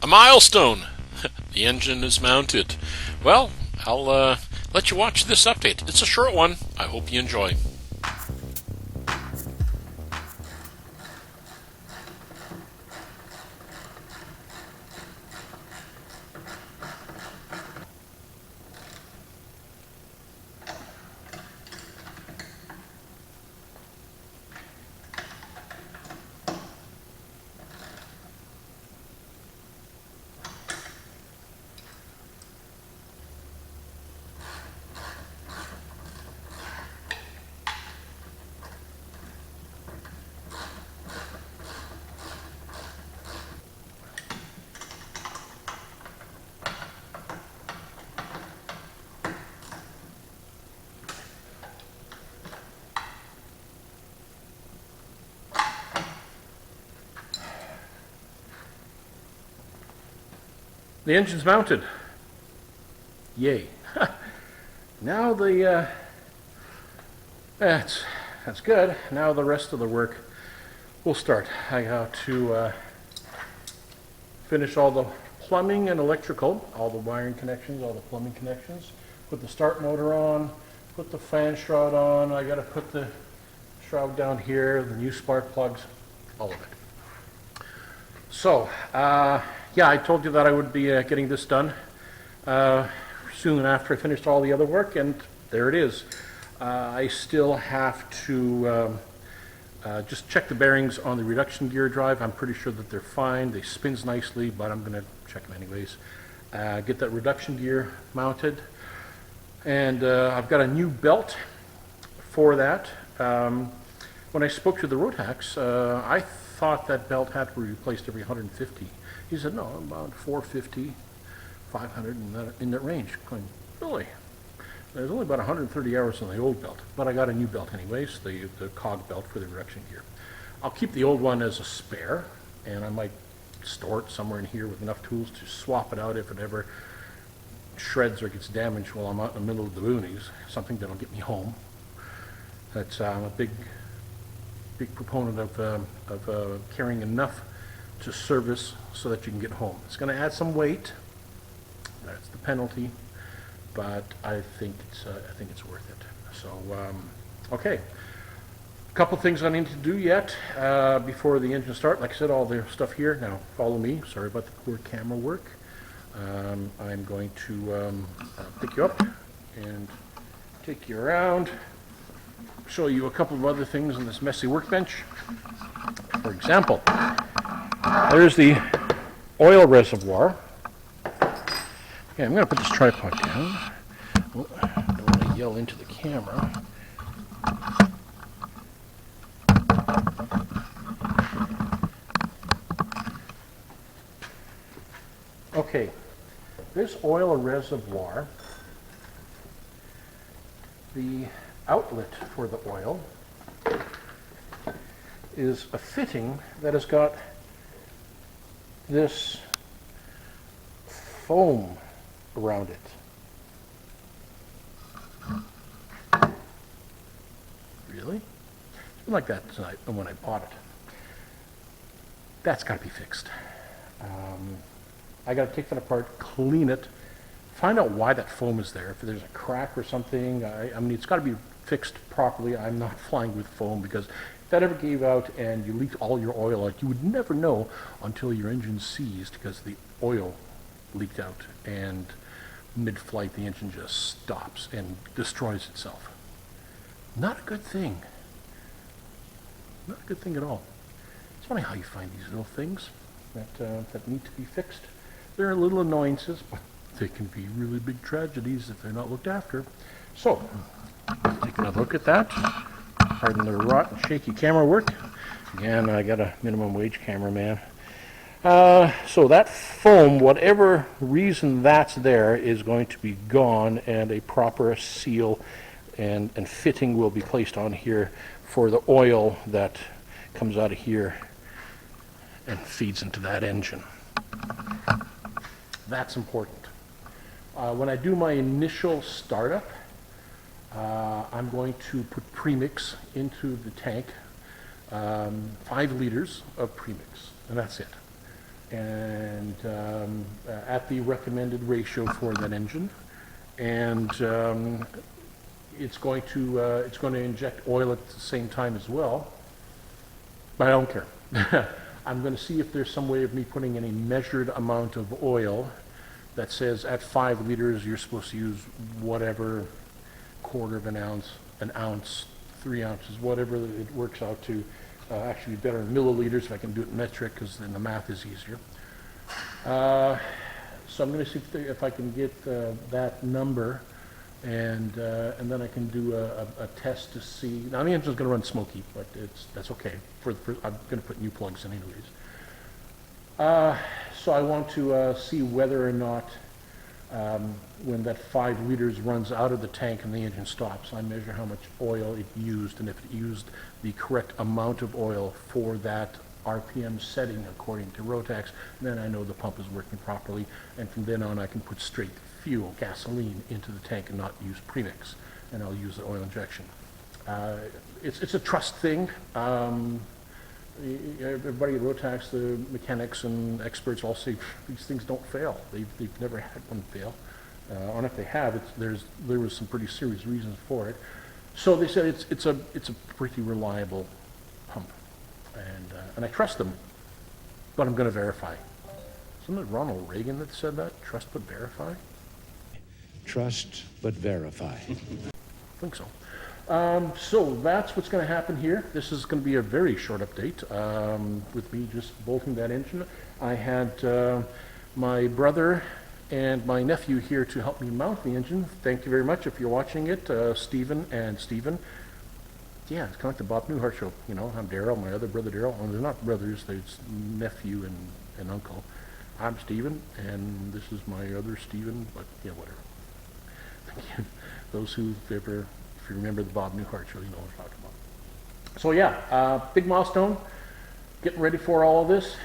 A milestone! The engine is mounted. Well, I'll let you watch this update. It's a short one. I hope you enjoy. The engine's mounted. Yay. Now that's good. Now the rest of the work will start. I have to finish all the plumbing and electrical, all the wiring connections, all the plumbing connections, put the start motor on, put the fan shroud on. I got to put the shroud down here, the new spark plugs, all of it. So, yeah, I told you that I would be getting this done soon after I finished all the other work, and there it is. I still have to just check the bearings on the reduction gear drive. I'm pretty sure that they're fine. They spins nicely, but I'm going to check them anyways. Get that reduction gear mounted, and I've got a new belt for that. When I spoke to the Rotax, I thought that belt had to be replaced every 150. He said, no, about 450, 500 in that range. Going, really? There's only about 130 hours on the old belt, but I got a new belt anyways, the cog belt for the reduction gear. I'll keep the old one as a spare, and I might store it somewhere in here with enough tools to swap it out if it ever shreds or gets damaged while I'm out in the middle of the boonies, something that'll get me home. That's I'm a big proponent of carrying enough to service so that you can get home. It's going to add some weight. That's the penalty, but I think it's worth it. So, okay. A couple things I need to do yet before the engine start. Like I said, all the stuff here. Now, follow me. Sorry about the poor camera work. I'm going to pick you up and take you around, show you a couple of other things on this messy workbench. For example, there's the oil reservoir. Okay, I'm going to put this tripod down. Oh, I don't want to yell into the camera. Okay, this oil reservoir, the outlet for the oil is a fitting that has got this foam around it. Really? It's been like that when I bought it. That's got to be fixed. I got to take that apart, clean it, find out why that foam is there. If there's a crack or something, I mean, it's got to be fixed properly. I'm not flying with foam, because if that ever gave out and you leaked all your oil out, you would never know until your engine seized, because the oil leaked out, and mid-flight the engine just stops and destroys itself. Not a good thing. Not a good thing at all. It's funny how you find these little things that need to be fixed. They're little annoyances, but they can be really big tragedies if they're not looked after. So, take another look at that. Pardon the rotten, shaky camera work. Again, I got a minimum wage cameraman. So that foam, whatever reason that's there, is going to be gone, and a proper seal and fitting will be placed on here for the oil that comes out of here and feeds into that engine. That's important. When I do my initial startup, I'm going to put premix into the tank, 5 liters of premix, and that's it. and at the recommended ratio for that engine, and it's going to inject oil at the same time as well. But I don't care. I'm going to see if there's some way of me putting in a measured amount of oil that says at 5 liters you're supposed to use whatever, quarter of an ounce, 3 ounces, whatever it works out to. Actually better in milliliters if I can do it in metric, because then the math is easier. So I'm going to see if I can get that number, and then I can do a test to see. Now the engine's going to run smoky, but that's okay. I'm going to put new plugs in anyways. So I want to see whether or not when that 5 liters runs out of the tank and the engine stops, I measure how much oil it used, and if it used the correct amount of oil for that RPM setting according to Rotax, then I know the pump is working properly, and from then on I can put straight fuel, gasoline, into the tank and not use premix, and I'll use the oil injection. It's a trust thing. Everybody at Rotax, the mechanics and experts all say these things don't fail. They've never had one fail. And if they have, there was some pretty serious reasons for it. So they said it's a pretty reliable pump, and I trust them, but I'm going to verify. Wasn't it Ronald Reagan that said that? Trust but verify? Trust but verify. I think so. So that's what's going to happen here. This is going to be a very short update with me just bolting that engine. I had my brother and my nephew here to help me mount the engine. Thank you very much if you're watching it, Stephen and Stephen. Yeah, it's kind of like the Bob Newhart show. You know, I'm Daryl, my other brother Daryl. Well, they're not brothers, they're nephew and uncle. I'm Stephen, and this is my other Stephen, but yeah, whatever. Thank you. Those who've ever, if you remember the Bob Newhart show, you know what I'm talking about. So yeah, big milestone, getting ready for all of this.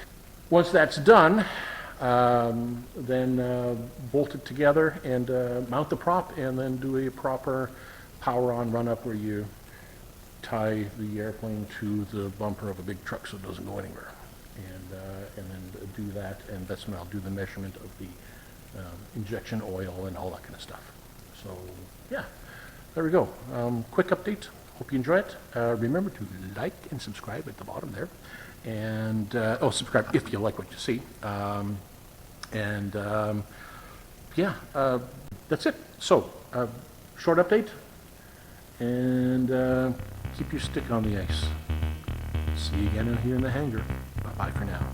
Once that's done, then bolt it together and mount the prop, and then do a proper power on run up where you tie the airplane to the bumper of a big truck so it doesn't go anywhere. And then do that, and that's when I'll do the measurement of the injection oil and all that kind of stuff. So yeah, there we go. Quick update. Hope you enjoy it. Remember to like and subscribe at the bottom there. And subscribe if you like what you see. Yeah, that's it. So short update, and keep your stick on the ice. See you again here in the hangar. Bye for now.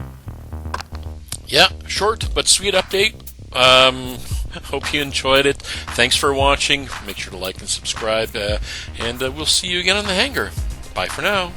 Yeah, short but sweet update. Hope you enjoyed it. Thanks for watching. Make sure to like and subscribe, and we'll see you again in the hangar. Bye for now.